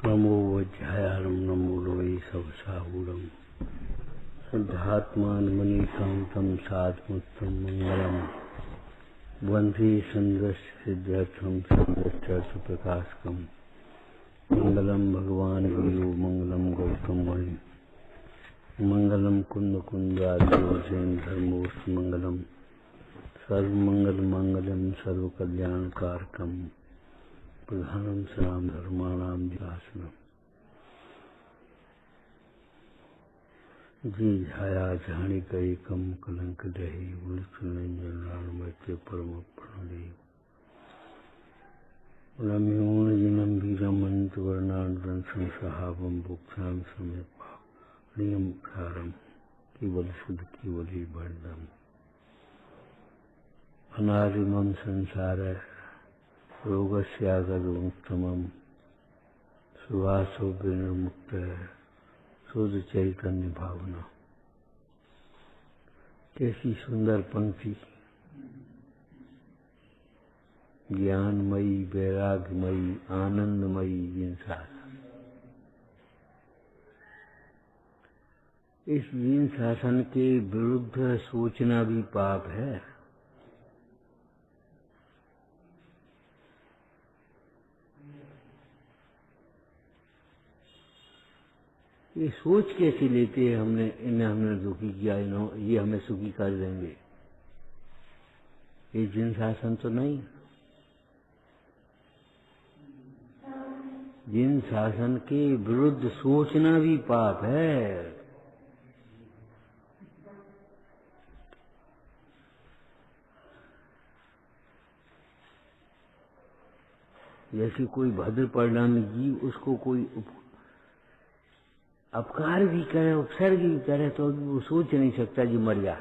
नमो वज्रायारं नमो लोये सवसाहूरं शुद्धात्मानमनीकान्तं साधमुत्तम मंगलम वंदे चन्द्रस्य सिद्ध्यर्थं चन्द्रश्चर्चप्रकाशकं मंगलम भगवान गुरु मंगलम गौतम मुनि मंगलम कुंद कुंदादिजैन धर्मोस्त मंगलम सर्वमंगल मांगल्यम सर्वकल्याणकारकम प्रधानम सनाम धर्माणाम विकासनम जी छाया झाणी कई कम कलंक दही उलचुलंजनानुमत्य परम प्रणदेव रम्योन जिनम वीरमंत वर्णानुरन संसहावम भुक्षाम समय नियम सारम केवल शुद्ध केवली वर्णम अनादिमम संसार रोगस्यागमुक्तमं सुवासो विनिर्मुक्त शुद्ध चैतन्य भावना। कैसी सुंदर पंक्ति, ज्ञानमयी वैराग्यमयी आनंदमयी जिनसासन। इस जिनसासन के विरुद्ध सोचना भी पाप है। ये सोच कैसे लेते हैं हमने इन्हें हमने दुखी किया, ये हमें सुखी कर देंगे। ये जिनसासन तो नहीं। जिनसासन के विरुद्ध सोचना भी पाप है। जैसे कोई भद्र परिणामी जीव, उसको कोई अपकार भी करे, उपसर्ग भी करे, तो वो सोच नहीं सकता जी मर जा।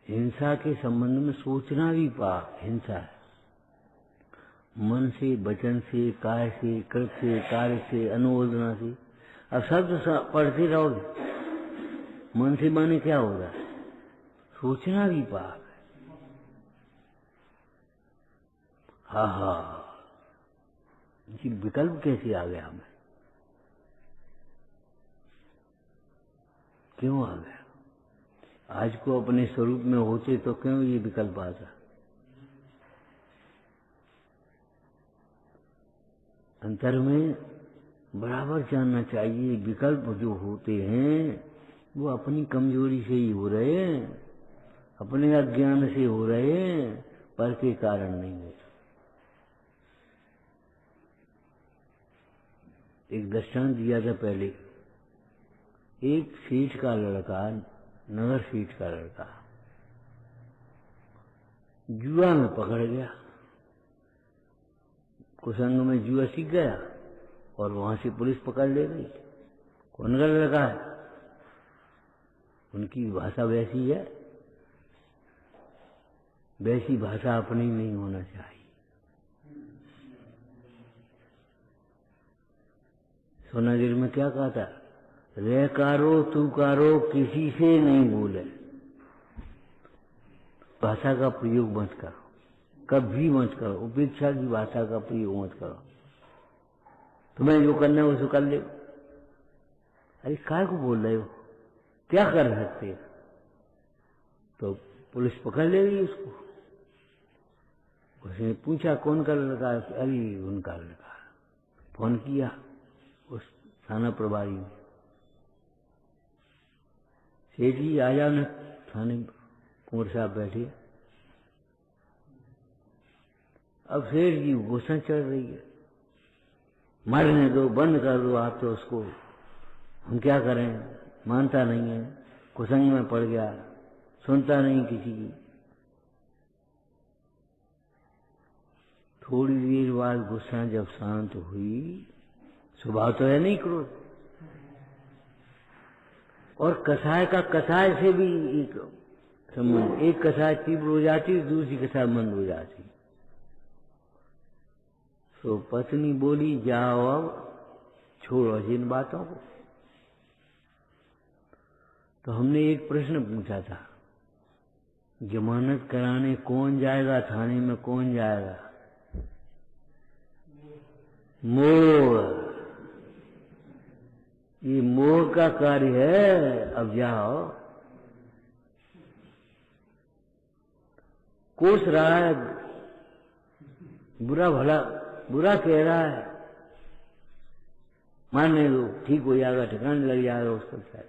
हिंसा के संबंध में सोचना भी पाप हिंसा है। मन से, वचन से, काय से, कृत से, कार्य से, अनुमोदना से। अब शब्द पढ़ते रहोगे, मन से माने क्या होगा? सोचना भी पाप है। हा विकल्प कैसे आ गया हमें? क्यों आ गया? आज को अपने स्वरूप में होते तो क्यों ये विकल्प आता? अंतर में बराबर जानना चाहिए, विकल्प जो होते हैं वो अपनी कमजोरी से ही हो रहे हैं, अपने अज्ञान से हो रहे हैं, पर के कारण नहीं होते। एक दृष्टांत दिया था पहले। एक सेठ का लड़का, नगर सेठ का लड़का जुआ में पकड़ गया, कुसंग में जुआ सीख गया और वहां से पुलिस पकड़ ले गई। कौन का लड़का है? उनकी भाषा वैसी है, वैसी भाषा अपनी नहीं होना चाहिए। सोनागिर में क्या कहा था? रे कारो तू कारो किसी से नहीं बोले। भाषा का प्रयोग मत करो, कभी मत करो। उपेक्षा की भाषा का प्रयोग मत करो। तुम्हें जो करना है उसको कर ले। अरे काय को बोल रहे हो? क्या कर सकते? तो पुलिस पकड़ ले गई उसको। उसने पूछा कौन का लड़का है? अरे उनका लड़का। फोन किया उस थाना प्रभारी ने, सेठ जी आ जाओ ना थाने। कुंवर साहब बैठे। अब सेठ जी गुस्सा चढ़ रही है, मरने दो, बंद कर दो आप तो उसको, हम क्या करें? मानता नहीं है, कुसंग में पड़ गया, सुनता नहीं किसी की। थोड़ी देर बाद गुस्सा जब शांत हुई, स्वभाव तो है नहीं क्रोध, और कसाय का कसाय से भी एक संबंध। एक कसाय तीव्र हो जाती, दूसरी कसाय मंद हो जाती। तो पत्नी बोली जाओ अब छोड़ो जिन बातों को। तो हमने एक प्रश्न पूछा था, जमानत कराने कौन जाएगा थाने में? कौन जाएगा? मोह, ये मोह का कार्य है। अब जाओ, कोस रहा है, बुरा भला बुरा कह रहा है, मानने दो, ठीक हो जाएगा, ठिकाने लग जाएगा, उसको क्या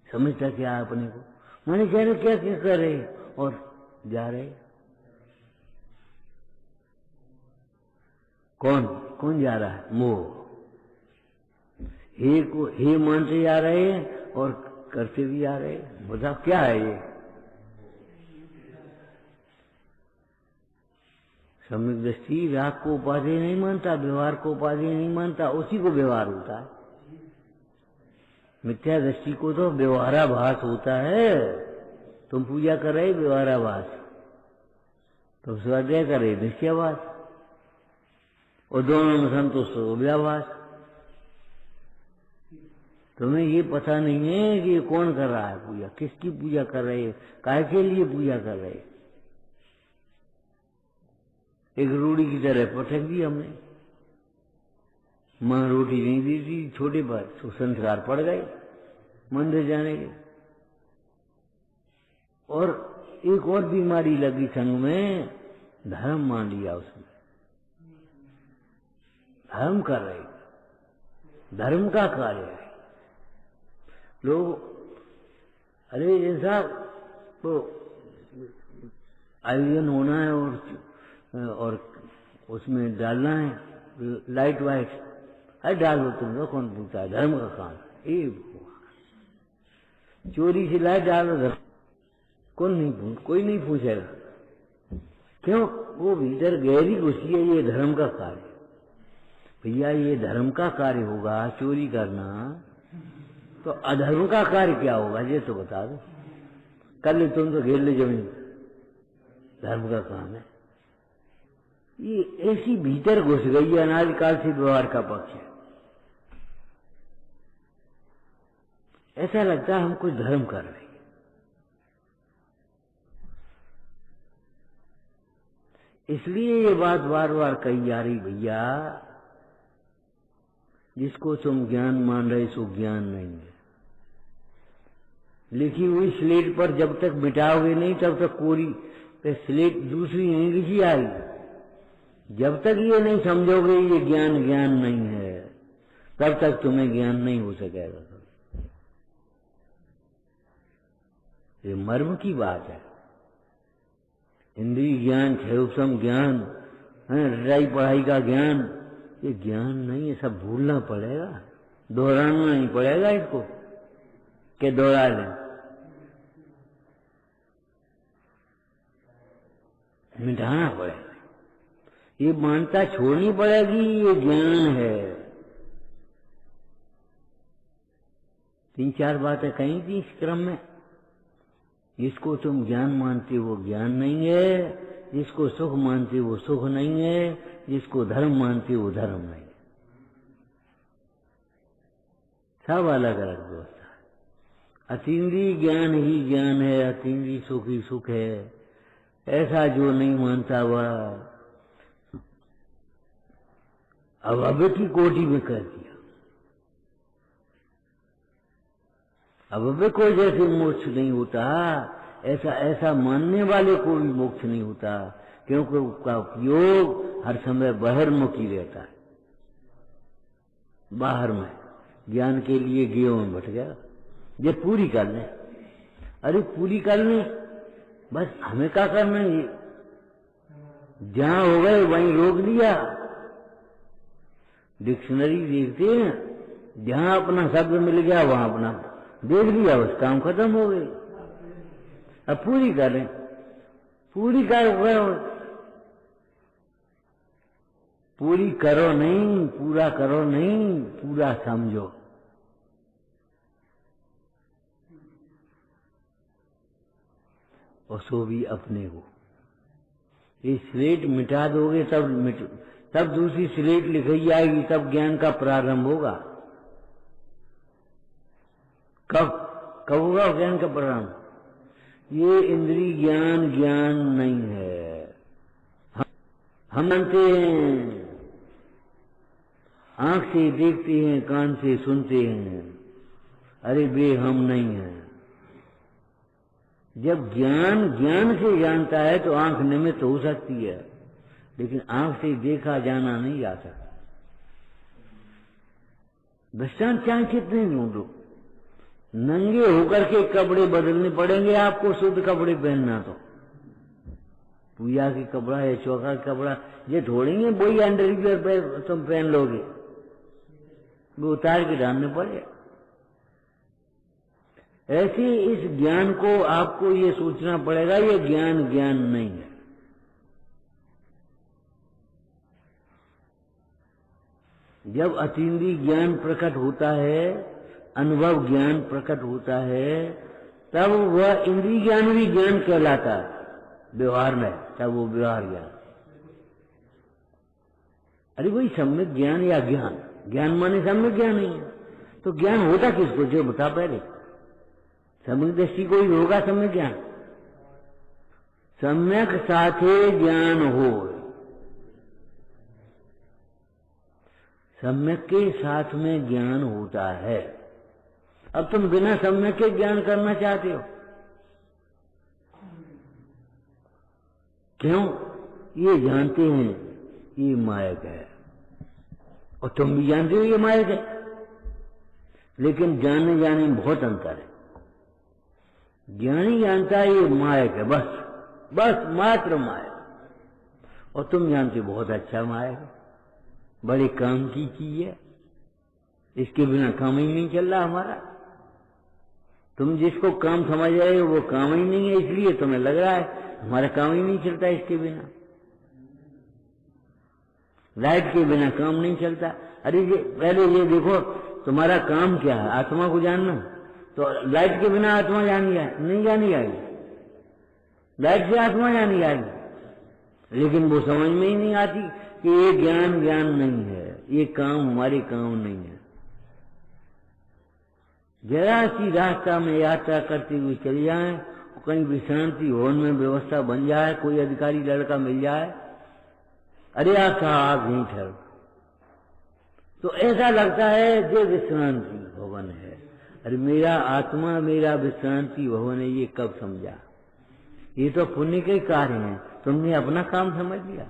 समझता क्या है अपने को, माने कह रहे क्या क्या कर रहे और जा रहे। कौन कौन जा रहा है? मोह। हे को हे मानते जा रहे हैं और करते भी जा रहे हैं। बताओ क्या है ये? सम्यक दृष्टि राग को उपाधि नहीं मानता, व्यवहार को उपाधि नहीं मानता, उसी को व्यवहार होता है। मिथ्या दृष्टि को तो व्यवहाराभास होता है। तुम पूजा कर रहे व्यवहाराभास, तुम स्वाध्याय कर रहे निश्चयाभास, और दोनों में संतुष्ट हो व्याभास। तुम्हें ये पता नहीं है कि ये कौन कर रहा है पूजा, किसकी पूजा कर रहे हैं, काहे के लिए पूजा कर रहे हैं। एक रूढ़ी की तरह पटक दी हमने, मां रोटी नहीं दी थी छोटे पर, तो संस्कार पड़ गए मंदिर जाने के। और एक और बीमारी लगी संग में, धर्म मान लिया उसने, धर्म कर रहे, धर्म का कार्य है। लोग अरे जैसा तो आयोजन होना है और उसमें डालना है लाइट वाइट, अरे डाल दो तुम लोग, कौन पूछता है, धर्म का काम। चोरी से लाइट डाल दो, कौन नहीं कोई नहीं पूछेगा। क्यों? वो भीतर गहरी घुसी है, ये धर्म का कार्य। भैया ये धर्म का कार्य होगा चोरी करना, तो अधर्म का कार्य क्या होगा ये तो बता दो। कल तुम तो घेर ले जमीन, धर्म का काम है। ये ऐसी भीतर घुस गई है, अनादिकाल से व्यवहार का पक्ष है। ऐसा लगता है हम कुछ धर्म कर रहे हैं। इसलिए ये बात बार बार कही जा रही, भैया जिसको तुम ज्ञान मान रहे सो ज्ञान नहीं है। लिखी हुई स्लेट पर जब तक मिटाओगे नहीं तब तक कोरी पे स्लेट दूसरी नहीं लिखी आएगी। जब तक ये नहीं समझोगे ये ज्ञान ज्ञान नहीं है, तब तक तुम्हें ज्ञान नहीं हो सकेगा। ये मर्म की बात है। इंद्रिय ज्ञान, क्षयोपम ज्ञान, रटाई पढ़ाई का ज्ञान, ये ज्ञान नहीं है, सब भूलना पड़ेगा, दोहराना नहीं पड़ेगा इसको कि दोहरा लें, मिटाना पड़ेगा। ये मानता छोड़नी पड़ेगी, ये ज्ञान है। 3-4 बातें कही थी इस क्रम में। जिसको तुम ज्ञान मानते हो ज्ञान नहीं है, जिसको सुख मानते हो सुख नहीं है, जिसको धर्म मानते हो धर्म नहीं है। सब अलग अलग व्यवस्था है। अतीन्द्रिय ज्ञान ही ज्ञान है, अतीन्द्रिय सुख ही सुख है। ऐसा जो नहीं मानता वह अभव्य की कोटि में कर दिया। अभव्य को जैसे मोक्ष नहीं होता, ऐसा मानने वाले को भी मोक्ष नहीं होता, क्योंकि उसका उपयोग हर समय बहिर्मुखी रहता है। बाहर में ज्ञान के लिए गियो में बैठ गया, ये पूरी कर ले। अरे पूरी कर ले, बस हमें क्या करना है? जहां हो गए वहीं रोक दिया। डिक्शनरी देखते हैं, जहां अपना शब्द मिल गया वहां अपना देख लिया, बस काम खत्म हो गई। अब पूरी करें, पूरी करो, पूरी करो नहीं, पूरा करो नहीं, पूरा समझो। और सो भी अपने को। ये स्लेट मिटा दोगे तब दूसरी स्लेट लिखी जाएगी, तब ज्ञान का प्रारंभ होगा। कब होगा ज्ञान का प्रारंभ? ये इंद्रिय ज्ञान ज्ञान नहीं है। हम मानते हैं आंख से देखते हैं, कान से सुनते हैं, अरे वे हम नहीं हैं। जब ज्ञान से जानता है तो आंख निमित्त हो सकती है, लेकिन आंख से देखा जाना नहीं जा सकता। दृष्टांत चाहे कितने ढूंढो, नंगे होकर के कपड़े बदलने पड़ेंगे आपको, शुद्ध कपड़े पहनना तो पूजा के कपड़ा या चौका का कपड़ा ये ढोड़ेंगे, वही अंडरवियर तुम पहन लोगे, वो उतार के डालने पड़े। ऐसे इस ज्ञान को आपको ये सोचना पड़ेगा, ये ज्ञान ज्ञान नहीं है। जब अतीन्द्रिय ज्ञान प्रकट होता है, अनुभव ज्ञान प्रकट होता है, तब वह इंद्रिय ज्ञान भी ज्ञान कहलाता है व्यवहार में, तब वो व्यवहार ज्ञान। अरे वही सम्यक ज्ञान या ज्ञान, ज्ञान माने सम्यक ज्ञान नहीं है तो ज्ञान होता किसको, जो बता पहले। सम्यक दृष्टि को ही होगा सम्यक ज्ञान। सम्यक साथे ज्ञान हो, सम्यक के साथ में ज्ञान होता है। अब तुम बिना सम्यक के ज्ञान करना चाहते हो, क्यों? ये जानते हैं ये मायक है, और तुम भी जानते हो ये मायक है, लेकिन जानने जाने में बहुत अंतर है। ज्ञानी जानता है ये मायक है, बस मात्र मायक, और तुम जानते बहुत अच्छा मायक है, बड़े काम की चीज है, इसके बिना काम ही नहीं चल रहा हमारा। तुम जिसको काम समझ रहे हो वो काम ही नहीं है, इसलिए तुम्हें लग रहा है हमारा काम ही नहीं चलता इसके बिना। लाइट के बिना काम नहीं चलता। अरे ये पहले ये देखो, तुम्हारा काम क्या है? आत्मा को जानना। तो लाइट के बिना आत्मा नहीं जानी जाएगी, लाइट से आत्मा जानी जाएगी, लेकिन वो समझ में ही नहीं आती कि ये ज्ञान ज्ञान नहीं है, ये काम हमारे काम नहीं है। जरा सी रास्ता में यात्रा करते हुए चल जाए, कहीं विश्रांति भवन में व्यवस्था बन जाए, कोई अधिकारी लड़का मिल जाए, अरे आप यहीं ठहरो, तो ऐसा लगता है ये विश्रांति भवन है। अरे मेरा आत्मा मेरा विश्रांति भवन है, ये कब समझा? ये तो पुण्य के कार्य हैं, तुमने अपना काम समझ लिया।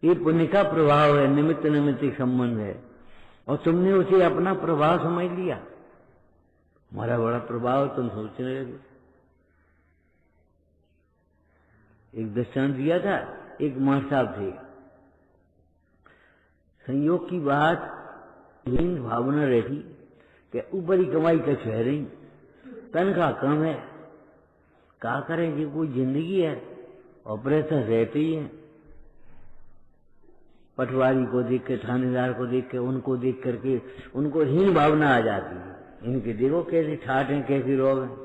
ये पुण्य का प्रभाव है, निमित्त निमित्त संबंध है, और तुमने उसे अपना प्रभाव समझ लिया। हमारा बड़ा प्रभाव तुम सोचने लगे। एक दृष्टांत दिया था, एक मां साहब थे, संयोग की बात भावना रहती कि ऊपरी कमाई तक है रही, तनख्वाह कम है, क्या करें जी, कोई जिंदगी है, ऑपरेशन रहते ही है। पटवारी को देख के, थानेदार को देख के, उनको देख करके उनको हीन भावना आ जाती है। इनके देखो कैसे ठाट हैं, कैसे रोग हैं,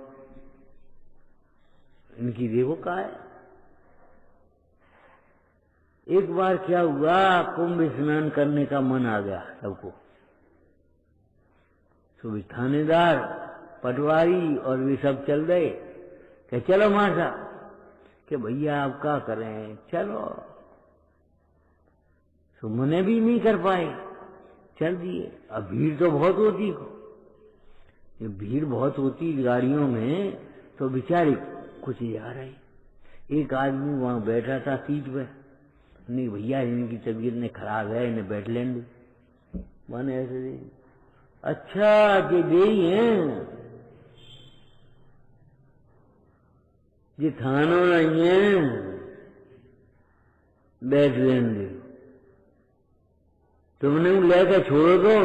इनकी देखो क्या है। एक बार क्या हुआ, कुंभ स्नान करने का मन आ गया सबको। तो थानेदार, पटवारी और वे सब चल गए कि चलो मां साहब, कि भैया आप क्या करें, चलो। तो मने भी नहीं कर पाए, चल दिए। अब भीड़ तो बहुत होती, ये भीड़ बहुत होती गाड़ियों में, तो बेचारे कुछ जा रहे। एक आदमी वहां बैठा था सीट पे, नहीं भैया इनकी तबीयत ने खराब है, इन्हें बैठ लेंगे। माने ऐसे, अच्छा कि गई हैं, ये थानों नहीं है, बैठ लेंगे, तुमने लेकर छोड़ो दो।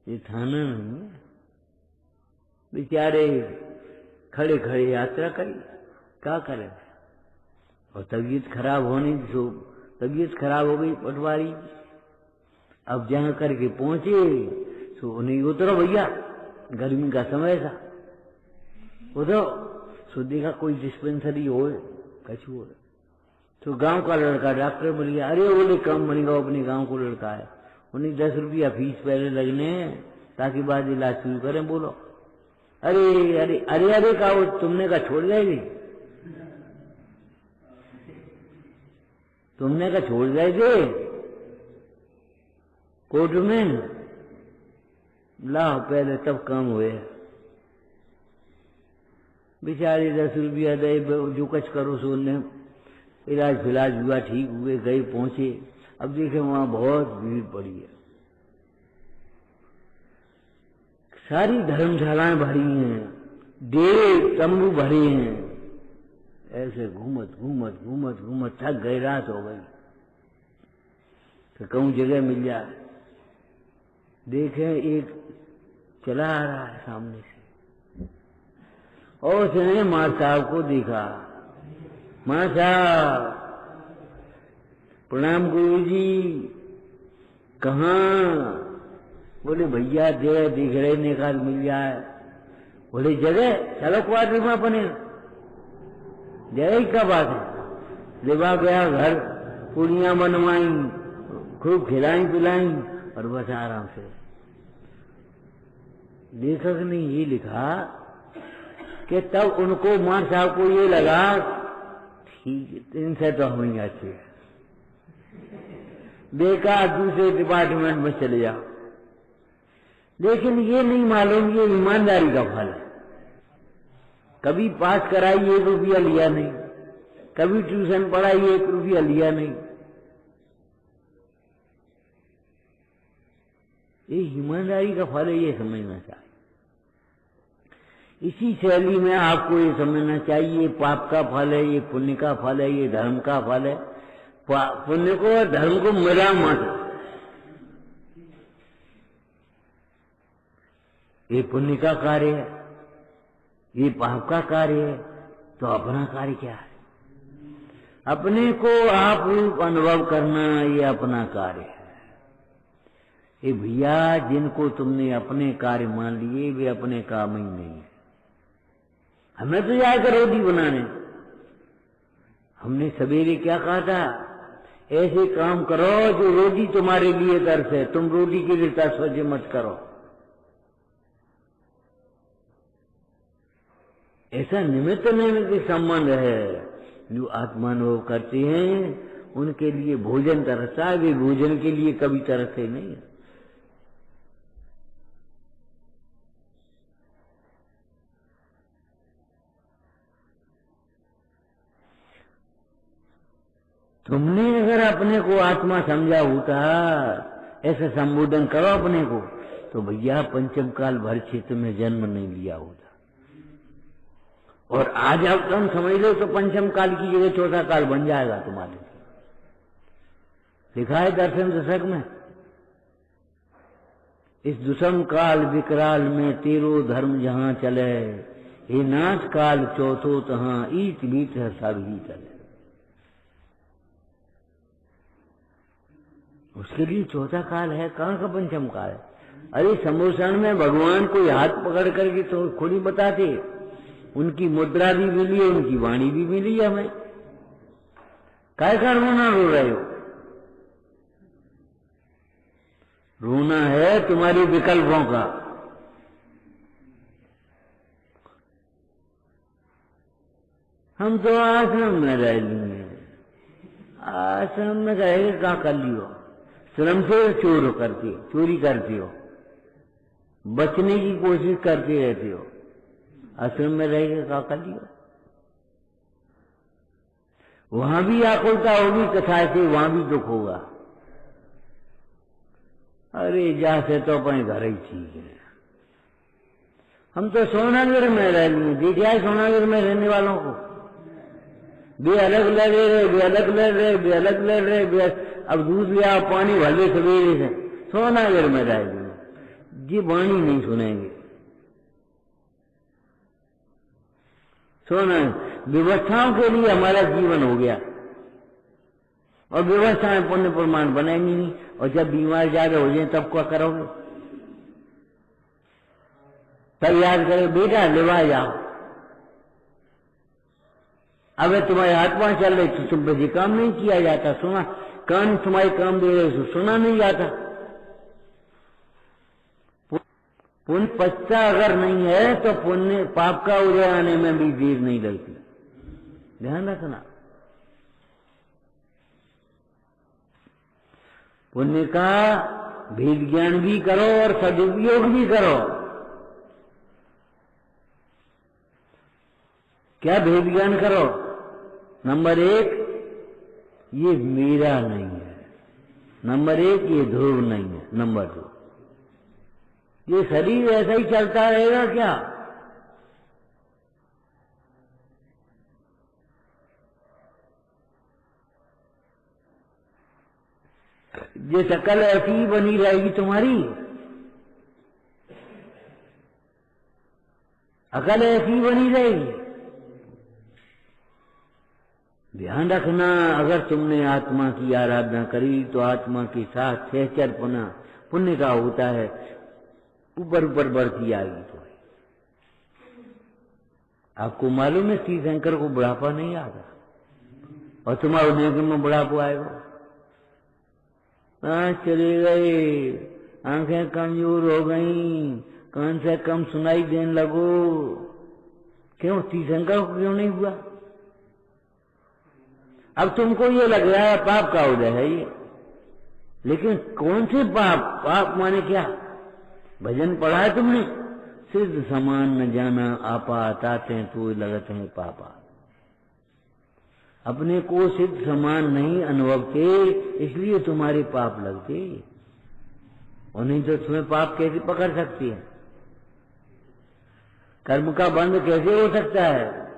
ये थाना नहीं है। बेचारे खड़े खड़े यात्रा करी, क्या करें। और तबीयत खराब होने तो तबीयत खराब हो गई पटवारी। अब जहां करके पहुंचे तो उन्हें उतरो भैया, गर्मी का समय था, उतरो। तो देखा कोई डिस्पेंसरी हो, कछु हो, तो गांव का लड़का डॉक्टर बोल गया, अरे बोले कम बनेगा, अपने गांव को लड़का है, उन्हें 10 रुपया फीस पहले लगने ताकि बाद इलाज शुरू करें। बोलो अरे अरे अरे अरे कहा, तुमने कहा छोड़ जाएगी, तुमने कहा छोड़ जाएगे कोर्ट में, लाओ पहले तब काम हुए। बेचारे 10 रुपया दे, जो कुछ करो सोने, इलाज फिलाज हुआ, ठीक हुए, गए पहुंचे। अब देखे वहां बहुत भीड़ पड़ी है, सारी धर्मशालाएं भरी हैं, डेरे तंबू भरे हैं। ऐसे घूमत घूमत घूमत घूमत थक गए, रात हो गई। तो कहूं जगह मिल जाए। देखे एक चला आ रहा है सामने से, और उसने मां साहब को देखा। मां साहब प्रणाम गुरुजी। कहाँ? बोले भैया जगह दिख रहे, निकाल मिल जाए। बोले जगह, चलो क्वार्टर में अपने जगह ही क्या बात है। लेवा गया घर, पूड़ियां बनवाई, खूब खिलाई पिलाई और बस आराम से। लेखक ने ये लिखा कि तब उनको मां साहब को ये लगा ठीक इनसे तो हम ही अच्छे हैं, बेकार दूसरे डिपार्टमेंट में चले जाओ। लेकिन ये नहीं मालूम ये ईमानदारी का फल है। कभी पास कराई 1 रुपया लिया नहीं, कभी ट्यूशन पढ़ाई 1 रुपया लिया नहीं। ये ईमानदारी का फल है, ये समझना चाहिए। इसी शैली में आपको ये समझना चाहिए, पाप का फल है, ये पुण्य का फल है, ये धर्म का फल है। पुण्य को और धर्म को मिला मत। ये पुण्य का कार्य है, ये पाप का कार्य है, तो अपना कार्य क्या है? अपने को आप रूप अनुभव करना, ये अपना कार्य है। ये भैया जिनको तुमने अपने कार्य मान लिए, वे अपने काम ही नहीं है। हमें तो जाकर रोटी बनाने, हमने सवेरे क्या कहा था? ऐसे काम करो जो रोटी तुम्हारे लिए तरस है, तुम रोटी के लिए तरस मत करो। ऐसा निमित्त निमित्त संबंध है। जो आत्मानुभव करते हैं उनके लिए भोजन तरसता है, वे भोजन के लिए कभी तरसते नहीं है। तुमने अगर अपने को आत्मा समझा होता, ऐसा संबोधन करो अपने को, तो भैया पंचम काल भर क्षेत्र में जन्म नहीं लिया होता। और आज अब तुम समझ लो तो पंचम काल की जगह चौथा काल बन जाएगा तुम्हारे लिए। लिखा है दर्शन दशक में, इस दुष्म काल विकराल में तेरो धर्म जहां चले, हे नाथ काल चौथो तहां ईट बीट है सब ही चले। उसके लिए चौथा काल है, कहाँ का पंचम काल है? अरे समोसन में भगवान को हाथ पकड़ करके तो खुद ही बताते, उनकी मुद्रा भी मिली है, उनकी वाणी भी मिली है हमें। काय का रोना रो रहे हो? रोना है तुम्हारी विकल्पों का। हम तो आश्रम में रह लिए, आश्रम में रहेगा क्या कर लियो? श्रम से चोर करते हो, चोरी करते हो, बचने की कोशिश करते रहते हो। आश्रम में रहेगा क्या कर लियो? वहां भी आकुलता होगी कथा से, वहां भी दुख होगा। अरे जा से तो अपने घर ही ठीक है। हम तो सोनागिर में रह लिए, देखिए सोनागिर में रहने वालों को वे अलग लड़ रहे, वे अलग लड़ रहे, वे अलग लड़ रहे। अब दूध लिया पानी भले सवेरे से सोनागिर में रह गए, जी वाणी नहीं सुनेंगे। सोना व्यवस्थाओं के लिए हमारा जीवन हो गया, और व्यवस्थाएं पुण्य प्रमाण बनाएंगी नहीं। और जब बीमार ज्यादा हो जाए तब क्या करोगे? तब याद करो बेटा लेवा जाओ। अब तुम्हारे हाथ पांव चल रहे तो तुम पे काम नहीं किया जाता, सुना कान तुम्हारे काम दे रहे तो सुना नहीं जाता। पुण्य पछता अगर नहीं है तो पुण्य पाप का उदय आने में भी देर नहीं लगती। ध्यान रखना। पुण्य का भेद ज्ञान भी करो और सदुपयोग भी करो। क्या भेद ज्ञान करो? नंबर 1, ये मेरा नहीं है। नंबर 1, ये ध्रुव नहीं है। नंबर 2, ये शरीर ऐसा ही चलता रहेगा क्या? ये शक्ल ऐसी ही बनी रहेगी तुम्हारी, अकल ऐसी ही बनी रहेगी। ध्यान रखना, अगर तुमने आत्मा की आराधना करी तो आत्मा के साथ सहचर पुण्य का होता है, ऊपर ऊपर बढ़ती आएगी। तो आपको मालूम है तीर्थंकर को बुढ़ापा नहीं आता, और तुम्हारे उद्योग में बुढ़ापा आएगा। चले गए, आंखें कमजोर हो गई, कान से कम सुनाई देने लगो। क्यों? तीर्थंकर को क्यों नहीं हुआ? अब तुमको ये लग रहा है पाप का उदय है ये, लेकिन कौन से पाप? पाप माने क्या? भजन पढ़ा है तुमने? सिद्ध समान न जाना आपा, आते हैं तो लगते हैं पापा। अपने को सिद्ध समान नहीं अनुभवते, इसलिए तुम्हारे पाप लगते, और नहीं तो तुम्हें पाप कैसे पकड़ सकती है? कर्म का बंध कैसे हो सकता है?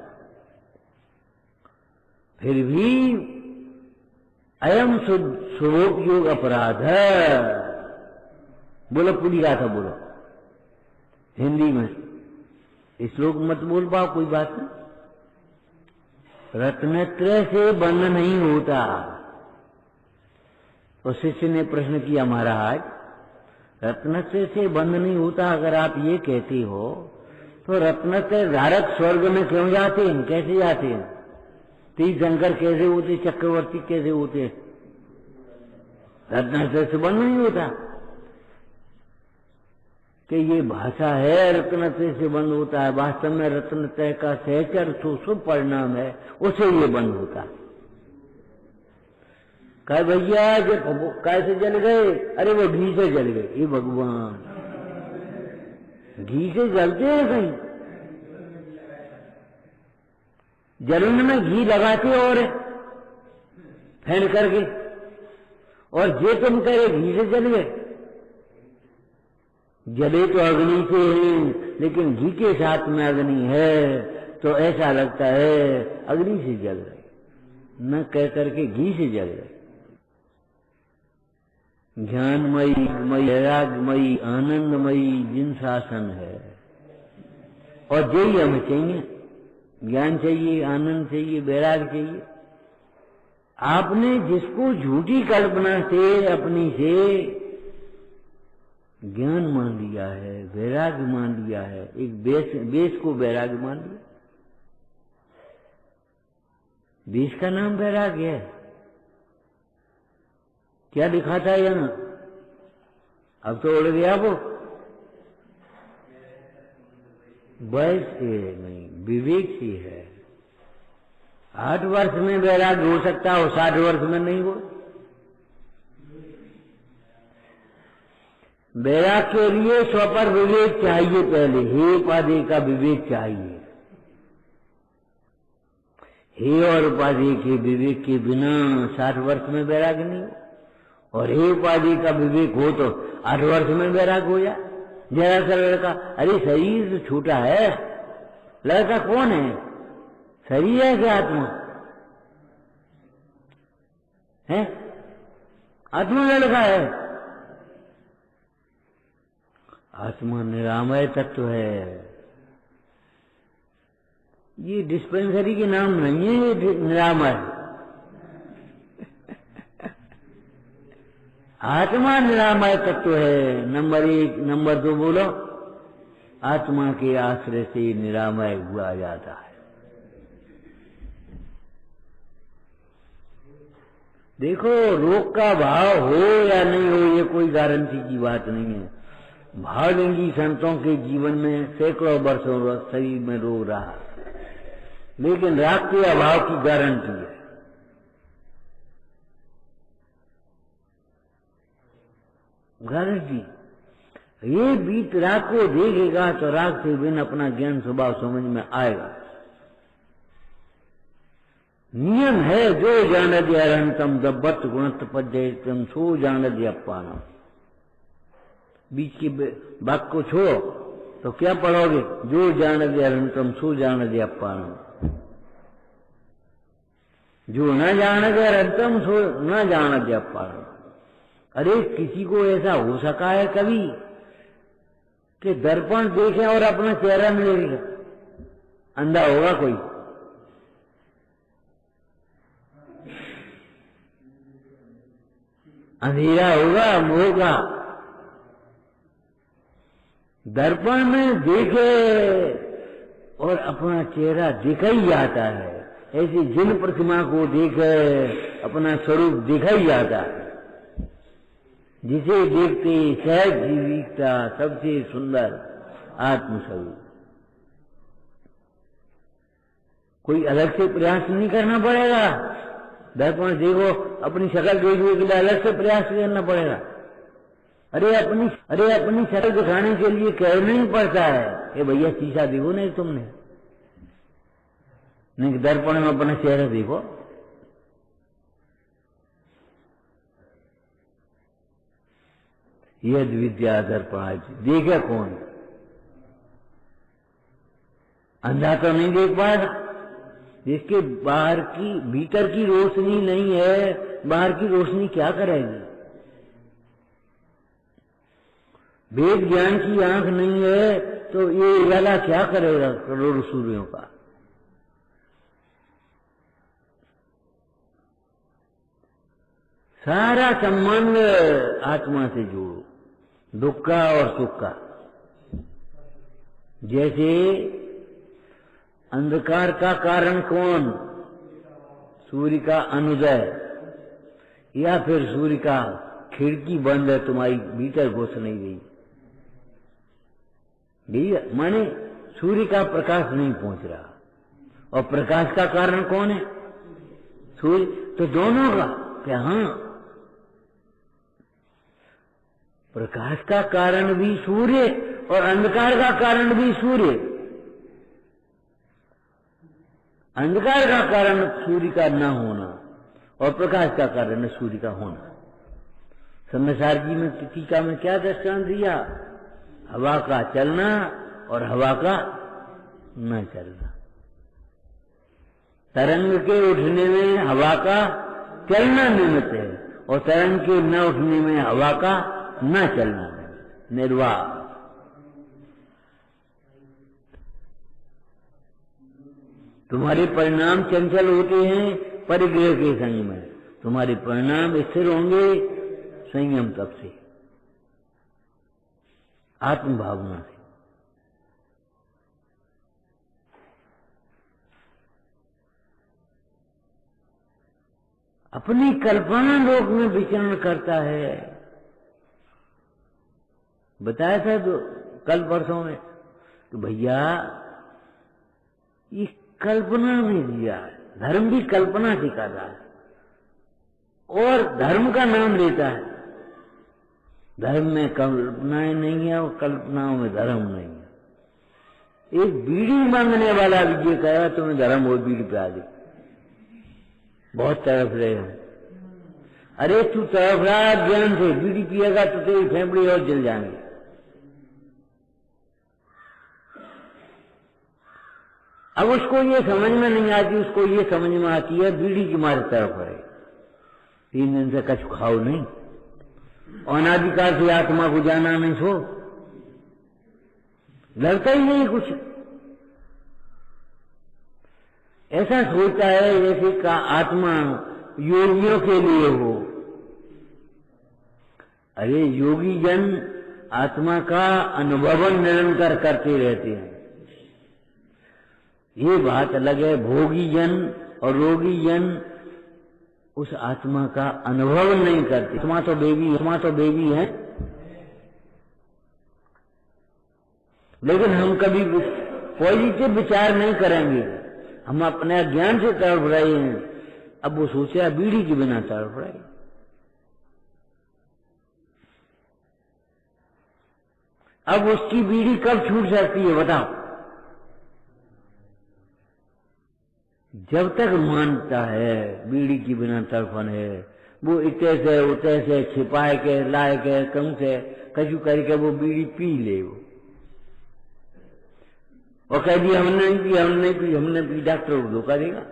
फिर भी अयम शुभोपयोग अपराध है। बोलो पूरी गाथा बोलो हिंदी में। श्लोक मत बोल पाओ, कोई बात नहीं। रत्नत्रय से बंध नहीं होता। तो शिष्य ने प्रश्न किया, महाराज रत्नत्रय से बंध नहीं होता अगर आप ये कहते हो, तो रत्नत्रय धारक स्वर्ग में क्यों जाते हैं? कैसे जाते हैं? तीर्थंकर कैसे होते? चक्रवर्ती कैसे होते? रत्नत्रय से बंध नहीं होता। कि ये भाषा है रत्नत्रय से बंद होता है, वास्तव में रत्नत्रय का सहचर शुभ परिणाम है, उसे ये बंद होता है। कहे भैया जब कैसे जल गए? अरे वो घी से जल गए। ये भगवान, घी से जलते हैं कहीं? जलन में घी लगाते और फेंक करके, और जे तुम कह रहे घी से जल गए। जले तो अग्नि से है, लेकिन घी के साथ में अग्नि है तो ऐसा लगता है अग्नि से जल रहे, न कह करके घी से जल रहे। ज्ञानमयी वैराग्यमयी आनंदमयी जिन शासन है, और यही हमें चाहिए। ज्ञान चाहिए, आनंद चाहिए, वैराग्य चाहिए। आपने जिसको झूठी कल्पना से अपनी से ज्ञान मान लिया है, वैराग्य मान लिया है, एक बेस को वैराग्य मान लिया। बेस का नाम वैराग्य है। क्या दिखाता है यहाँ? अब तो उड़ गया वो। वयस से नहीं, विवेक से है। 8 वर्ष में वैराग्य हो सकता हो, 60 वर्ष में नहीं हो। वैराग के लिए स्वपर विवेक चाहिए। पहले हे उपाधि का विवेक चाहिए। हे और उपाधि के विवेक के बिना 60 वर्ष में वैराग नहीं हो, और हे उपाधि का विवेक हो तो 8 वर्ष में वैराग हो जाए। जरा सा लड़का, अरे शरीर तो छोटा है, लड़का कौन है? शरीर है कि आत्मा है? आत्मा लड़का है। आत्मा निरामय तत्व है। ये डिस्पेंसरी के नाम नहीं है, ये निरामय। आत्मा निरामय तत्व है। नंबर 1। नंबर 2 बोलो, आत्मा के आश्रय से निरामय हुआ जाता है। देखो, रोग का भाव हो या नहीं हो, ये कोई गारंटी की बात नहीं है। भावलिंगी संतों के जीवन में सैकड़ों वर्षों शरीर में रोग रहा, लेकिन राग के अभाव की गारंटी है। गारंटी। ये बीत राग को देखेगा तो राग से बिन अपना ज्ञान स्वभाव समझ में आएगा। नियम है जो जानद अरहंतम दब्बत गुणत पद्यम सो जानद अपानम। बीच की बात को छोड़ो तो क्या पढ़ोगे? जो जानद अरहंतम सो जानद अपानम। जो न जानद अरहंतम सो न जानद अपानम। अरे किसी को ऐसा हो सका है कभी कि दर्पण देखे और अपना चेहरा न देखे? अंधा होगा कोई? अंधेरा होगा, होगा। दर्पण में देखे और अपना चेहरा दिखा ही जाता है। ऐसी जिन प्रतिमा को देखे अपना स्वरूप दिखा ही जाता है। जिसे देखते सहज जीविकता सबसे सुंदर आत्मस्वरूप। कोई अलग से प्रयास नहीं करना पड़ेगा। दर्पण देखो, अपनी शक्ल देखने के लिए अलग से प्रयास करना पड़ेगा। अरे अपनी शक्ल दिखाने के लिए कहना ही पड़ता है कि भैया शीशा देखो नहीं तुमने, नहीं दर्पण में अपना चेहरा देखो। यद विद्या दर्पण देखे कौन? अंधा तो नहीं देख पाएगा। जिसके बाहर की भीतर की रोशनी नहीं है, बाहर की रोशनी क्या करेगी? वेद ज्ञान की आंख नहीं है तो ये उजाला क्या करेगा करोड़ों सूर्यों का? सारा संबंध आत्मा से जोड़ो, दुख का और सुख का। जैसे अंधकार का कारण कौन? सूर्य का अनुदय, या फिर सूर्य का खिड़की बंद है, तुम्हारी भीतर घुस नहीं गई। माने सूर्य का प्रकाश नहीं पहुंच रहा। और प्रकाश का कारण कौन है? सूर्य। तो दोनों का क्या? हाँ, प्रकाश का कारण भी सूर्य और अंधकार का कारण भी सूर्य। अंधकार का कारण सूर्य का न होना और प्रकाश का कारण सूर्य का होना। संसार जी में टीका में क्या दृष्टांत दिया? हवा का चलना और हवा का न चलना। तरंग के उठने में हवा का चलना निमित्त है और तरंग के न उठने में हवा का न चलना निर्वाह। तुम्हारे परिणाम चंचल होते हैं परिग्रह के संग में, तुम्हारे परिणाम स्थिर होंगे संयम तप से, आत्म भावना से। अपनी कल्पना लोक में विचरण करता है। बताया था तो कल परसों में कि भैया ये कल्पना में दिया है। धर्म भी कल्पना से कर रहा है और धर्म का नाम लेता है। धर्म में कल्पनाएं नहीं है और कल्पनाओं में धर्म नहीं है। एक बीड़ी मांगने वाला भी ये कहेगा तुम्हें धर्म और बीड़ी पिला दे, बहुत तरफ रहे हो। अरे तू तरफ रहा ज्ञान से, बीड़ी पिएगा तो तेरी फेफड़े और जल जाएंगे। अब उसको ये समझ में नहीं आती, उसको ये समझ में आती है बीड़ी की मारे तरफ है। 3 दिन से कछु खाओ नहीं, अनादिकाल से आत्मा को जाना नहीं, सो लगता ही नहीं कुछ। ऐसा सोचता है जैसे का आत्मा योगियों के लिए हो। अरे योगी जन आत्मा का अनुभवन निरंतर करते रहते हैं। ये बात अलग है। भोगी जन और रोगी जन उस आत्मा का अनुभव नहीं करते। आत्मा तो बेबी है, लेकिन हम कभी पॉजिटिव विचार नहीं करेंगे। हम अपने ज्ञान से तड़प रहे हैं। अब वो सोचा बीड़ी के बिना तड़प रहे। अब उसकी बीड़ी कब छूट सकती है बताओ? जब तक मानता है बीड़ी की बिना तड़फन है, वो इतने से उतने से छिपाए के लाए के कम से कछु करके वो बीड़ी पी ले वो, और कह दिया हमने नहीं पी, हमने नहीं पी, हमने पी, डॉक्टर को धोखा देगा।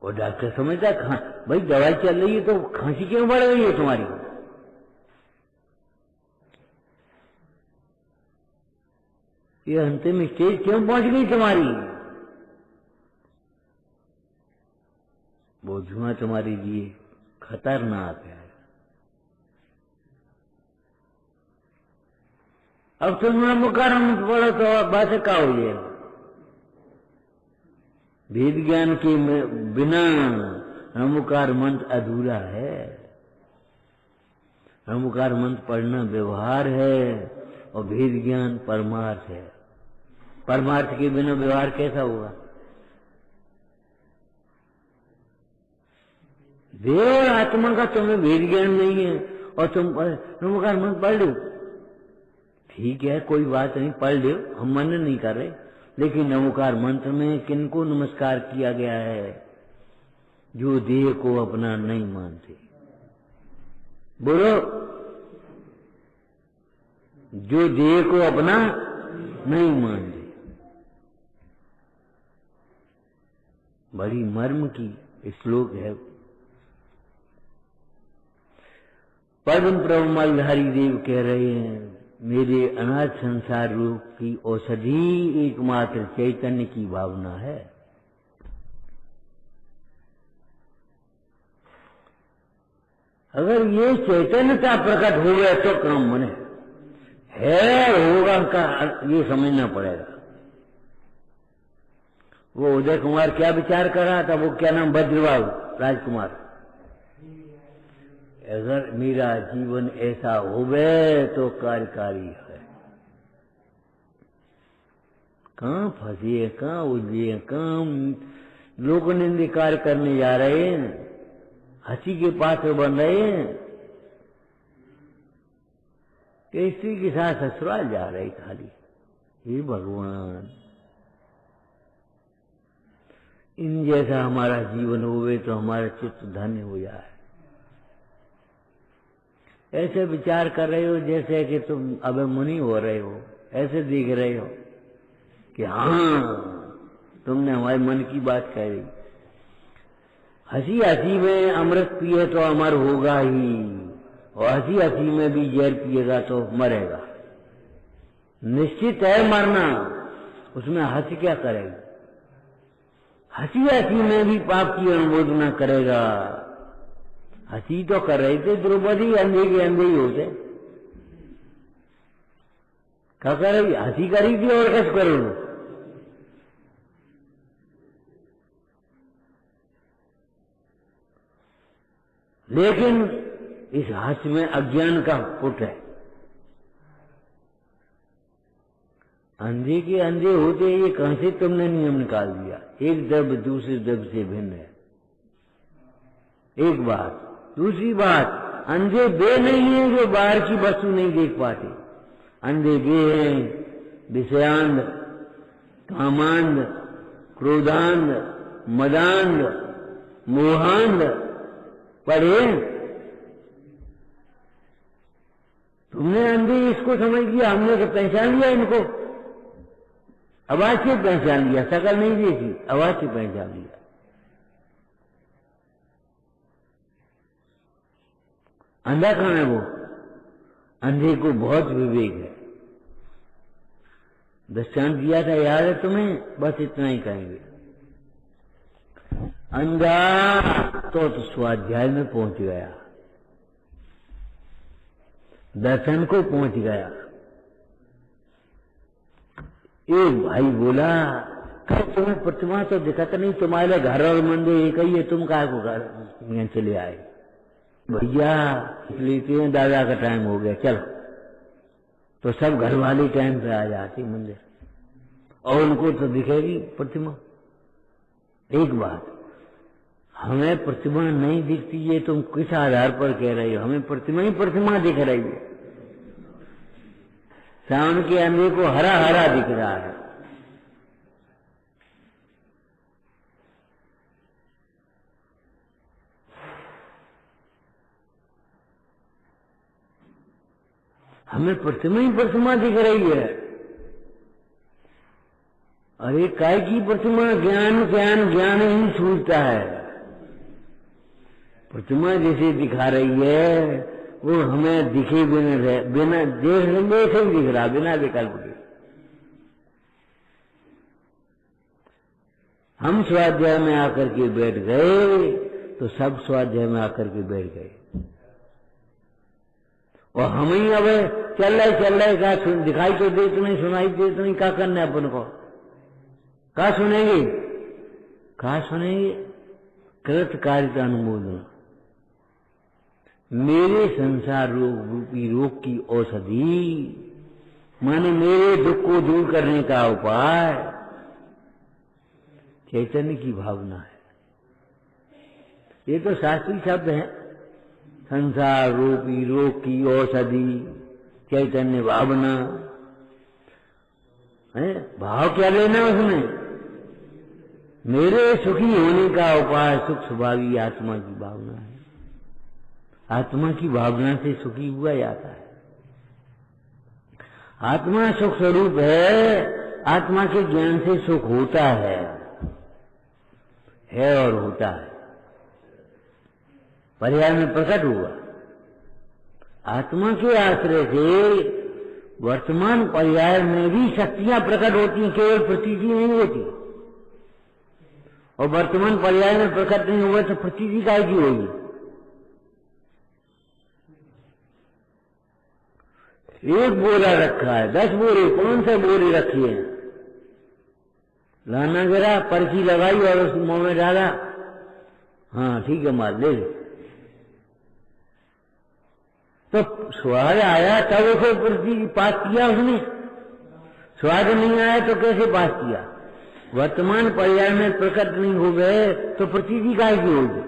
और डॉक्टर समझता भाई दवाई चल रही है तो खांसी क्यों बढ़ रही है तुम्हारी? ये अंतिम स्टेज क्यों पहुंच गई तुम्हारी? वो धुआं तुम्हारे लिए खतरनाक है। अब तुम मुकरम पढ़ो तो बात का हो जाएगा। वेद ज्ञान के बिना नमोकार मंत्र अधूरा है। नमोकार मंत्र पढ़ना व्यवहार है और वेद ज्ञान परमार्थ है। परमार्थ के बिना व्यवहार कैसा होगा? देह और आत्मा का तुम्हें वेद ज्ञान नहीं है और तुम नमोकार मंत्र पढ़ लो, ठीक है कोई बात नहीं, पढ़ लो, हम मना नहीं कर रहे, लेकिन नमोकार मंत्र में किनको नमस्कार किया गया है? जो देह को अपना नहीं मानते। बोलो, जो देह को अपना नहीं मानते। बड़ी मर्म की श्लोक है। परम प्रभु मलधारी देव कह रहे हैं, मेरे अनाथ संसार रूप की औषधि एकमात्र चैतन्य की भावना है। अगर ये चैतन्यता प्रकट हो गया तो काम बने, है होगा का ये समझना पड़ेगा। वो उदय कुमार क्या विचार कर रहा था, वो क्या नाम, भद्रबाबू राजकुमार, अगर मेरा जीवन ऐसा होवे तो कार्यकारी है। कहाँ फंसी है, कहाँ उलझी है, कहाँ लोग निंदे कार्य करने जा रहे हैं, हंसी के पात्र बन रहे हैं, कि स्त्री के साथ ससुराल जा रहे खाली। हे भगवान, इन जैसा हमारा जीवन होवे तो हमारा चित्त धन्य हो जाए। ऐसे विचार कर रहे हो जैसे कि तुम अब मुनि हो रहे हो, ऐसे दिख रहे हो कि हाँ तुमने हमारे मन की बात कह दी। हंसी हंसी में अमृत पिए तो अमर होगा ही, और हंसी हंसी में भी जहर पिएगा तो मरेगा। निश्चित है मरना, उसमें हंसी क्या करेगा? हंसी हंसी में भी पाप की अनुमोदना करेगा। हंसी तो कर रहे थे द्रौपदी, अंधे के अंधे ही होते। क्या कर रही? हंसी करी थी और कैसे करो? लेकिन इस हास्य में अज्ञान का पुट है। अंधे के अंधे होते ये कहां से तुमने नियम निकाल दिया? एक द्रव्य दूसरे द्रव्य से भिन्न है, एक बात। दूसरी बात, अंधे वे नहीं है जो बाहर की वस्तु नहीं देख पाते। अंधे वे हैं विषयांध, कामांध, क्रोधांध, मदांध, मोहांध। पढ़े तुमने अंधे इसको समझ लिया, हमने तो पहचान लिया इनको, आवाज से पहचान लिया, शकल नहीं देखी, आवाज से पहचान लिया। अंधा कौन है? वो अंधे को बहुत विवेक है। दृष्टांत दिया था, याद है तुम्हें? बस इतना ही कहेंगे। अंधा तो स्वाध्याय में पहुंच गया, दर्शन को पहुंच गया। एक भाई बोला, कल तुम्हें प्रतिमा तो दिखता नहीं, तुम्हारे घर और मंदिर एक ही है, तुम काहे को घर चले आए? भैया लेते हैं, दादा का टाइम हो गया, चलो। तो सब घर वाले टाइम पे आ जाती मंदिर, और उनको तो दिखेगी प्रतिमा। एक बात, हमें प्रतिमा नहीं दिखती, ये तुम किस आधार पर कह रही हो? हमें प्रतिमा ही प्रतिमा दिख रही है। सावन के अंधे को हरा हरा दिख रहा है। हमें प्रतिमा ही प्रतिमा दिख रही है। अरे काय की प्रतिमा? ज्ञान ज्ञान ज्ञान ही सूझता है। प्रतिमा जैसे दिखा रही है वो हमें दिखे बिना देख लेंगे ऐसे ही दिख रहा, बिना विकल्प के। हम स्वाध्याय में आकर के बैठ गए तो सब स्वाध्याय में आकर के बैठ गए, और हम ही अब चल रहे क्या दिखाई तो दे तो नहीं, सुनाई दे तो नहीं, क्या करना है अपन को? क्या सुनेंगे? क्या सुनेंगे? कृत कारिता अनुमोदन। मेरे संसार रूपी रोग की औषधि, माने मेरे दुख को दूर करने का उपाय चैतन्य की भावना है। ये तो शास्त्रीय शब्द है। संसार रूपी रोग की औषधि चैतन्य भावना है। भाव क्या लेना उसमें? मेरे सुखी होने का उपाय सुख स्वभावी आत्मा की भावना है। आत्मा की भावना से सुखी हुआ जाता है। आत्मा सुख स्वरूप है। आत्मा के ज्ञान से सुख होता है और होता है, पर्याय में प्रकट हुआ। आत्मा के आश्रय से वर्तमान पर्याय में भी शक्तियां प्रकट होती हैं, केवल प्रतीति नहीं होती। और वर्तमान पर्याय में प्रकट नहीं हुआ तो प्रतीति काय की होगी? एक बोरा रखा है, 10 बोरे, कौन से बोरे रखी है? लाना गिरा, पर्ची लगाई और उस मुंह में डाला, हाँ ठीक है माल ले। तो स्वाद आया तब उसे पर्ची पास किया उसने। स्वाद नहीं आया तो कैसे पास किया? वर्तमान पर्याय में प्रकट नहीं हो गए तो प्रतीति काय की होगी?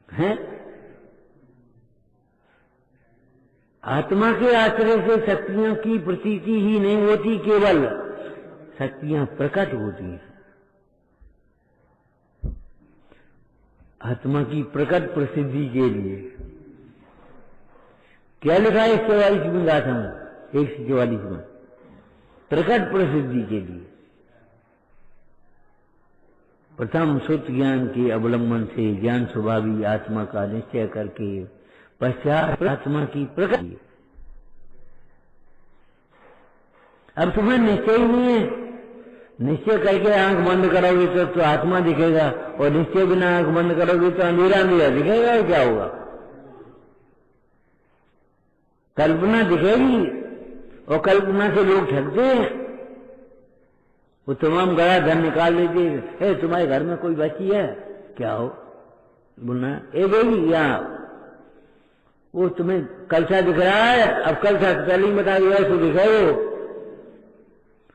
है? आत्मा के आश्रय से शक्तियों की प्रतीति ही नहीं होती, केवल शक्तियां प्रकट होती हैं। आत्मा की प्रकट प्रसिद्धि के लिए क्या लिखा है 144 गाथा में? 144 में प्रकट प्रसिद्धि के लिए प्रथम शुद्ध ज्ञान के अवलंबन से ज्ञान स्वभावी आत्मा का निश्चय करके पश्चात आत्मा की प्रकृति। अब तुम्हें निश्चय ही नहीं है। निश्चय करके आंख बंद करोगे तो आत्मा दिखेगा, और निश्चय बिना आंख बंद करोगे तो अंधेरा अंधेरा दिखेगा। और क्या होगा? कल्पना दिखेगी, और कल्पना से लोग ठगते हैं। वो तमाम गड़ा धन निकाल लेते हैं। तुम्हारे घर में कोई बच्ची है क्या? हो बोलना ए भाई, यहाँ वो तुम्हें कलसा दिख रहा है। अब कलसा पहले ही बता दिया तो दिखाओ,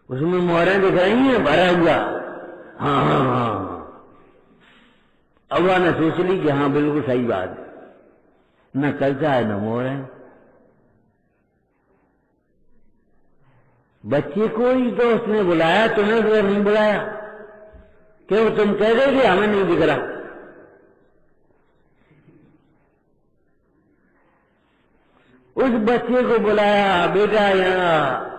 उसमें मोहरें दिख रही हैं भरा हुआ। हाँ हाँ हाँ, अब वह ने सोच ली कि हाँ बिल्कुल सही बात है, न कलसा है न मोहर है। बच्चे को ही तो उसने बुलाया, तुम्हें तो नहीं बुलाया। क्यों? तुम कह रहे कि हमें नहीं दिख रहा। उस बच्चे को बुलाया, बेटा यहाँ,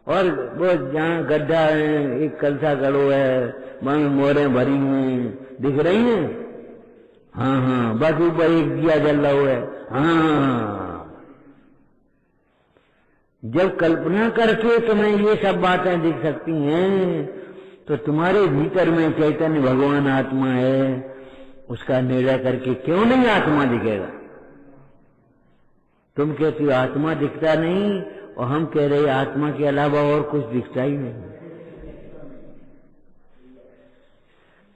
और वो जहाँ गड्ढा है, एक कलसा गड़ो है, वहां मोहरें भरी हुई दिख रही हैं। हाँ हाँ, बस ऊपर एक दिया जल रहा है। हाँ, जब कल्पना करके तुम्हें ये सब बातें दिख सकती हैं तो तुम्हारे भीतर में चैतन्य भगवान आत्मा है, उसका निर्णय करके क्यों नहीं आत्मा दिखेगा? तुम कहती हो आत्मा दिखता नहीं, और हम कह रहे आत्मा के अलावा और कुछ दिखता ही नहीं।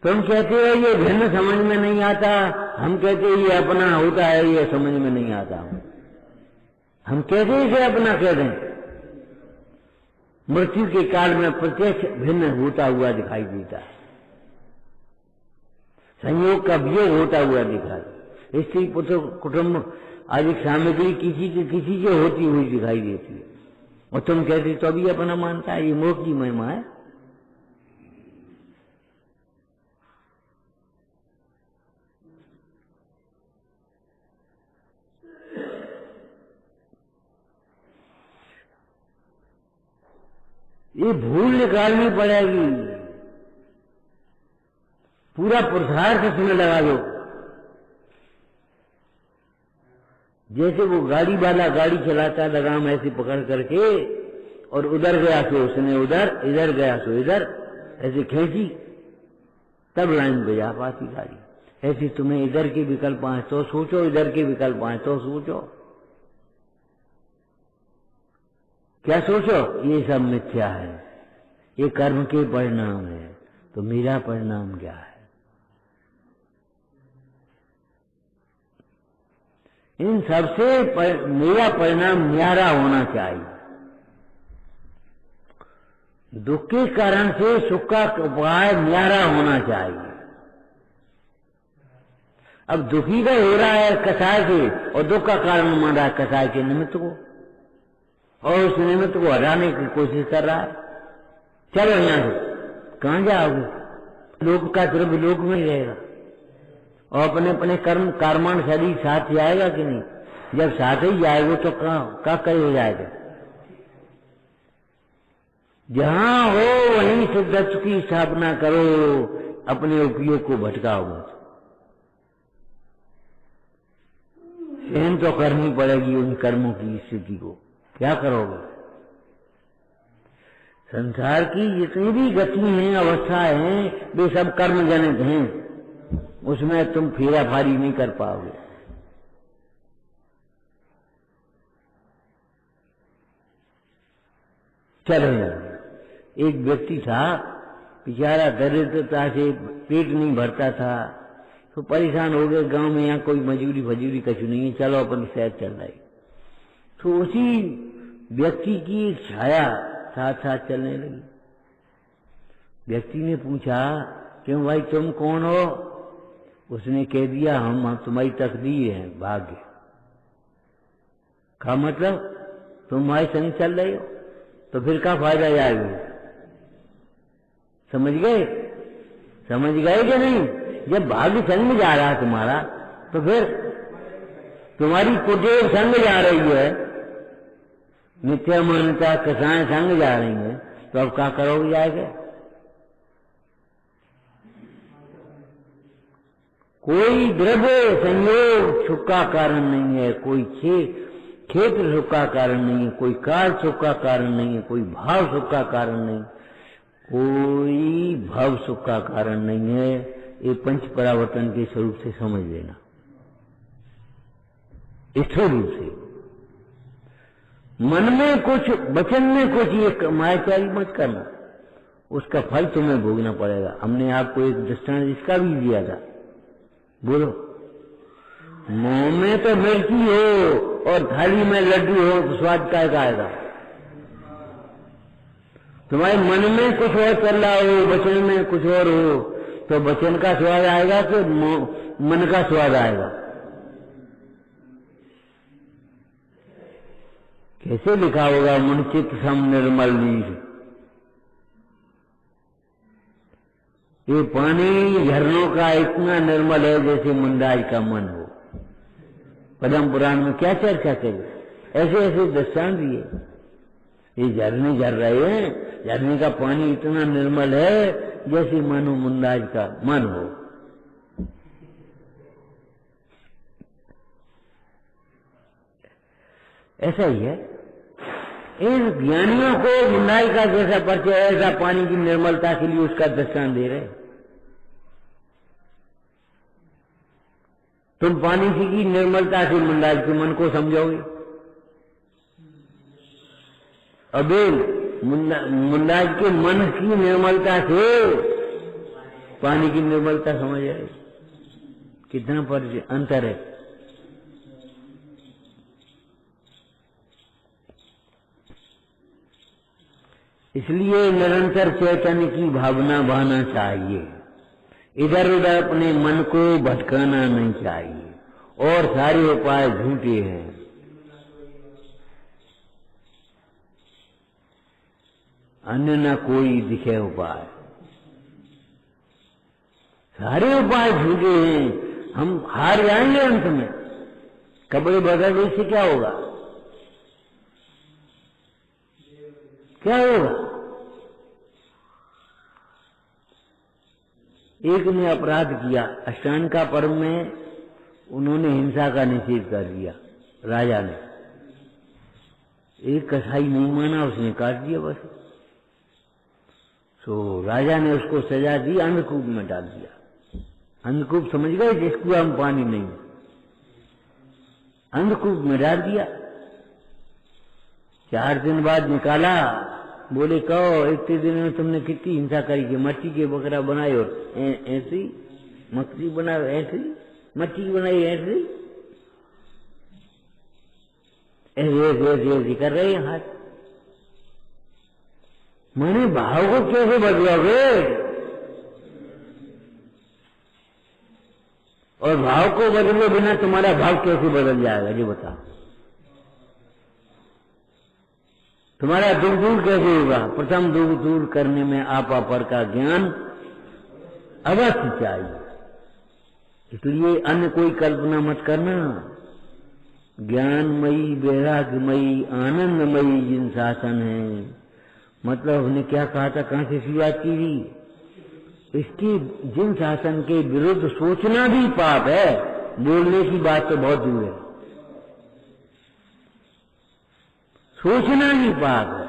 तुम कहते हो ये भिन्न समझ में नहीं आता, हम कहते हैं ये अपना होता है, ये समझ में नहीं आता। हम कैसे इसे अपना कह दें? मृत्यु के काल में प्रत्यक्ष भिन्न होता हुआ दिखाई देता है, संयोग का वियोग होता हुआ दिखाई। स्त्री पुत्र कुटुंब आदि सामग्री किसी की होती हुई दिखाई देती है, और तुम कहते तो भी अपना मानता है। ये मोक्ष की महिमा है। ये भूल निकालनी पड़ेगी। पूरा पुरुषार्थ इसमें लगा दो। जैसे वो गाड़ी वाला गाड़ी चलाता लगाम ऐसे पकड़ करके, और उधर गया सो उसने उधर, इधर गया सो इधर, ऐसे खींची तब लाइन पे जा पाती गाड़ी। ऐसे तुम्हें इधर के विकल्प आए तो सोचो, इधर के विकल्प आए तो सोचो। क्या सोचो? ये सब मिथ्या है, ये कर्म के परिणाम है। तो मेरा परिणाम क्या है? इन सबसे मेरा परिणाम न्यारा होना चाहिए। दुख के कारण से सुख का उपाय न्यारा होना चाहिए। अब दुखी का हो रहा है कसाय से, और दुख का कारण मान रहा है कसाय के निमित्त को, और उस निमित्त को हटाने की कोशिश कर रहा है। चलो यहां से, कहां जाओगे? लोक का सिर्फ लोक में ही रहेगा, और अपने अपने कर्म कर्माण शरीर साथ जाएगा कि नहीं? जब साथ ही जाएगा तो कहाँ कहीं हो जाएगा? जहां हो वहीं सिद्धत्व की स्थापना करो, अपने उपयोग को भटकाओ मत। सहन तो करनी पड़ेगी उन कर्मों की स्थिति को। क्या करोगे? संसार की जितनी भी गति हैं, अवस्थाएं हैं, वे सब कर्म जनित हैं। उसमें तुम फेराफारी नहीं कर पाओगे। चलो यार, एक व्यक्ति था, बेचारा दरिद्रता से पेट नहीं भरता था, तो परेशान हो गए। गांव में यहाँ कोई मजूरी फजूरी कछु नहीं है, चलो अपन शहर चल रही। तो उसी व्यक्ति की एक छाया साथ साथ चलने लगी। व्यक्ति ने पूछा, क्यों भाई तुम कौन हो? उसने कह दिया, हम तुम्हारी तकदीर है, भाग्य। का मतलब? तुम हमारे संग चल रहे हो, तो फिर क्या फायदा जाएगा? समझ गए? समझ गए कि नहीं? जब भाग्य संग में जा रहा है तुम्हारा, तो फिर तुम्हारी कुटेव संग जा रही है, मिथ्या मान्यता कसाएं संग जा रही हैं, तो अब क्या करोगे जाएगा? कोई द्रव्य संयोग सुख का कारण नहीं है, कोई क्षेत्र सुख का कारण नहीं है, कोई काल सुख का कारण नहीं है, कोई भाव सुख का कारण नहीं, कोई भव सुख का कारण नहीं है। ये पंच परावर्तन के स्वरूप से समझ लेना, स्थूल रूप से। मन में कुछ, वचन में कुछ, ये मायाचारी मत करना, उसका फल तुम्हें भोगना पड़ेगा। हमने आपको एक दृष्टांत इसका भी दिया था। बोलो, मुंह में तो मिर्ची हो और थाली में लड्डू हो तो स्वाद क्या आएगा? तुम्हारे मन में कुछ और चल रहा हो, वचन में कुछ और हो, तो वचन का स्वाद आएगा कि मन का स्वाद आएगा? कैसे लिखा होगा? मन चित्त सम निर्मल नीर। ये पानी झरनों का इतना निर्मल है जैसे मुंडाज का मन हो। पद्म पुराण में क्या चर्चा करें? ऐसे ऐसे दृष्टांत दिए। ये झरने झर रहे हैं, झरने का पानी इतना निर्मल है जैसे मानो मुंडाज का मन हो। ऐसा ही है। इन ज्ञानियों को मुंडाई का जैसा परिचय, ऐसा पानी की निर्मलता के लिए उसका दृष्टांत दे रहे। तुम पानी की निर्मलता से मुंडाई के मन को समझोगे, अब मुंडाज के मन की निर्मलता से पानी की निर्मलता समझ आए। कितना परिचय अंतर है। इसलिए निरंतर चैतन्य की भावना बहाना चाहिए, इधर उधर अपने मन को भटकाना नहीं चाहिए, और सारे उपाय झूठे हैं। अन्य न कोई दिखे उपाय, सारे उपाय झूठे हैं। हम हार जाएंगे अंत में। कपड़े बदलने से क्या होगा? क्या होगा? एक ने अपराध किया, अष्टांग का पर्व में उन्होंने हिंसा का निषेध कर दिया। राजा ने, एक कसाई नहीं माना, उसने काट दिया बस। तो राजा ने उसको सजा दी, अंधकूप में डाल दिया। अंधकूप समझ गए, जिसको हम पानी नहीं, अंधकूप में डाल दिया। 4 दिन बाद निकाला, बोले कहो इतने दिन में तुमने कितनी हिंसा करी कि मट्टी के बकरा बनाए और ऐसी मछली बनाए, ऐसी मट्टी बनाई, ऐसी ऐसे कर रहे हैं हाथ। मैंने भाव को कैसे बदलोगे? और भाव को बदले बिना तुम्हारा भाव कैसे बदल जाएगा? ये बताओ। तुम्हारा दुख दूर कैसे होगा? प्रथम दुख दूर करने में आपा पर का ज्ञान अवश्य चाहिए। इसलिए अन्य कोई कल्पना मत करना। ज्ञानमयी, वैराग्यमयी, आनंदमयी जिन शासन है, मतलब हमने क्या कहा था, कहां से शुरुआत की थी? इसकी जिन शासन के विरुद्ध सोचना भी पाप है, बोलने की बात तो बहुत दूर है, सोचना ही पाप है।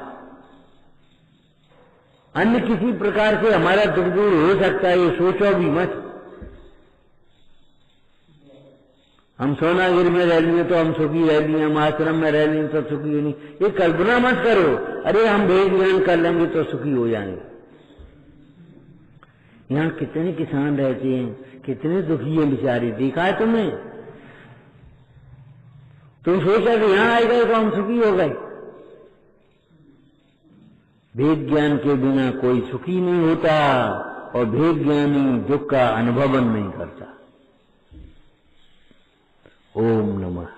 अन्य किसी प्रकार से हमारा दुख दूर हो सकता है, ये सोचो भी मत। हम सोनागिर में रह लिए तो हम सुखी रह लिए, हम आश्रम में रह लिए तो सुखी नहीं, ये कल्पना मत करो। अरे हम वेद ज्ञान कर लेंगे तो सुखी हो जाएंगे। यहाँ कितने किसान रहते हैं, कितने दुखी हैं बेचारे, देखा है तुमने? तुम सोचा कि यहाँ आए गए तो हम सुखी हो गए। वेद ज्ञान के बिना कोई सुखी नहीं होता, और वेद ज्ञानी दुख का अनुभव नहीं करता। ओम नमः।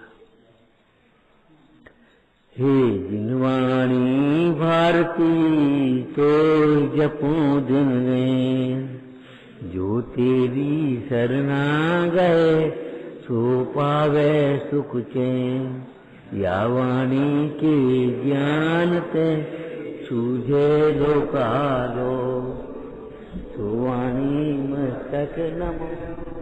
हे जिनवाणी भारती तो जपो दिन में, जो तेरी शरणा गए सो पावे सुख चैन। या वाणी के ज्ञान ते सूझे लोकालो, तो वाणी मस्तक नमो।